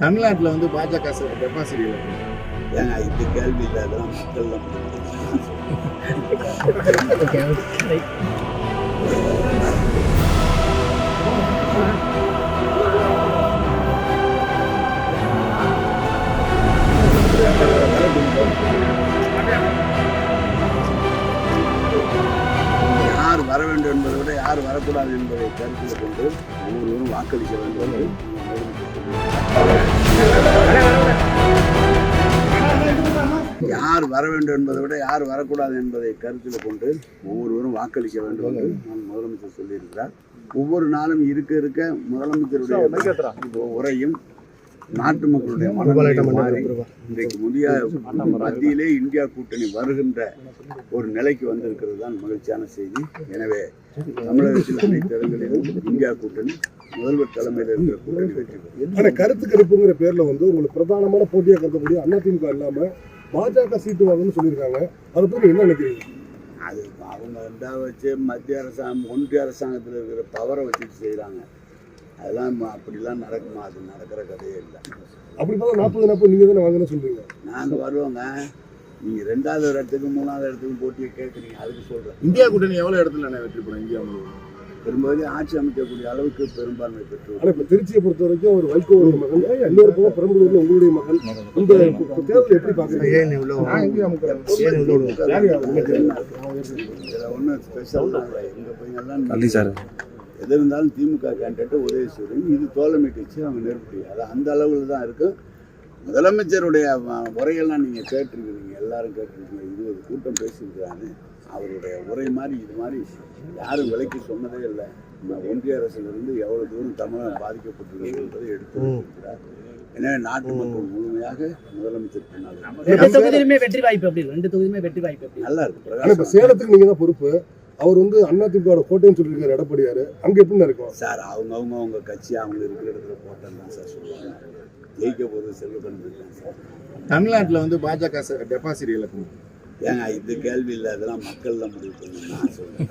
தமிழ்நாட்டில் வந்து பாஜக டெபாசிட் இழக்கும். ஏங்க இது கேள்வி இல்லை, அதெல்லாம் மக்கள் தான் யார் வர வேண்டும் என்பதை விட யார் வரக்கூடாது என்பதை கருத்தில் கொண்டு ஒவ்வொருவரும் வாக்களிக்க வேண்டும் என்று யார் வர வேண்டும் என்பதை விட யார் வரக்கூடாது என்பதை கருத்தில் கொண்டு ஒவ்வொருவரும் வாக்களிக்க வேண்டும் என்று நான் முதலமைச்சர் சொல்லியிருக்கிறார். ஒவ்வொரு நாளும் இருக்க இருக்க முதலமைச்சருடைய உரையும் நாட்டு மக்களுடைய மனநிலையும் மாறி இன்றைக்கு மத்தியிலே இந்தியா கூட்டணி வருகின்ற ஒரு நிலைக்கு வந்திருக்கிறது தான் மகிழ்ச்சியான செய்தி. எனவே தமிழகத்தில் அனைத்து இடங்களிலும் இந்தியா கூட்டணி முதல்வர் தலைமையில் இருக்கிற கூட்டணி வெற்றி பெறும். ஆனால் கருத்து கணிப்புங்கிற பேர்ல வந்து உங்களுக்கு பிரதானமான போட்டியாக கருதக்கூடிய அதிமுக இல்லாம பாஜக சீட்டு வாங்கன்னு சொல்லியிருக்காங்க. அதை பற்றி என்ன நினைக்கிறீங்க? அது அவங்க ரெண்டாவது வச்சு மத்திய அரசாங்கம் ஒன்றிய அரசாங்கத்தில் இருக்கிற பவரை வச்சுட்டு செய்கிறாங்க. அதெல்லாம் அப்படிலாம் நடக்குமா? அது நடக்கிற கதையே இல்லை. அப்படி பார்த்தா 40 நீங்கள் தானே வாங்கன்னு சொல்றீங்க. நாங்கள் வருவோங்க, நீங்கள் 2வது இடத்துக்கு 3வது இடத்துக்கு போட்டியை கேட்குறீங்க, அதுக்கு சொல்கிறேன். இந்தியா கூட்டணி எவ்வளோ இடத்துல நான் வெற்றி பெறும்? இந்தியா முழுவதும் பெரும்பாலும் ஆட்சி அமைக்கக்கூடிய அளவுக்கு பெரும்பான்மை பெற்று. ஆனால் இப்போ திருச்சியை பொறுத்த வரைக்கும் ஒரு வைகோவுடைய மகன், இன்னொரு பக்கம் பெரம்பலூர்ல உங்களுடைய மகன், இந்த தேர்தல் எப்படி பார்க்குறீங்க? இதில் ஒன்றும் ஸ்பெஷல் இல்லை. எங்கள் பையன்லாம் எது இருந்தாலும் திமுக கேண்டிடேட்டு உதயசூரியன், இது தோழமை கட்சி, அவங்க நெருப்படி. அது அந்த அளவில் தான் இருக்கும். முதலமைச்சருடைய உரையெல்லாம் நீங்கள் கேட்டிருக்கிறீங்க, எல்லாரும் கேட்டிருக்கீங்க. 20 கூட்டம் பேசியிருக்கிறாங்க. அவருடைய உரை மாதிரி இது மாதிரி யாரும் விலைக்கு சொன்னதே இல்லை. ஒன்றிய அரசிலிருந்து எவ்வளோ தூரம் தமிழகம் பாதிக்கப்பட்டுள்ளது என்பதை எடுத்து இருக்கிறார். எனவே நாட்டு மக்கள் முழுமையாக முதலமைச்சர் வெற்றி வாய்ப்பு அப்படி 2 தொகுதியுமே வெற்றி வாய்ப்பு நல்லா இருக்கு. இப்போ சேலத்துக்கு நீங்கள் தான் பொறுப்பு. அவர் வந்து அதிமுக கோட்டைன்னு சொல்லியிருக்காரு எடப்பாடியார். அங்கே எப்படி இருக்கும் சார்? அவங்க கட்சி அவங்க இருக்கிற இடத்துல போட்டேன்னு தான் சார் சொல்லுவாங்க. ஜெயிக்க போது செல்வகன் இருக்காங்க சார். தமிழ்நாட்டில் வந்து பாஜக டெபாசிட் இழக்கும். ஏங்க இது கேள்வி இல்லை, அதெல்லாம் மக்கள் தான் முடிவு பண்ணணும் நான் சொல்றேன்.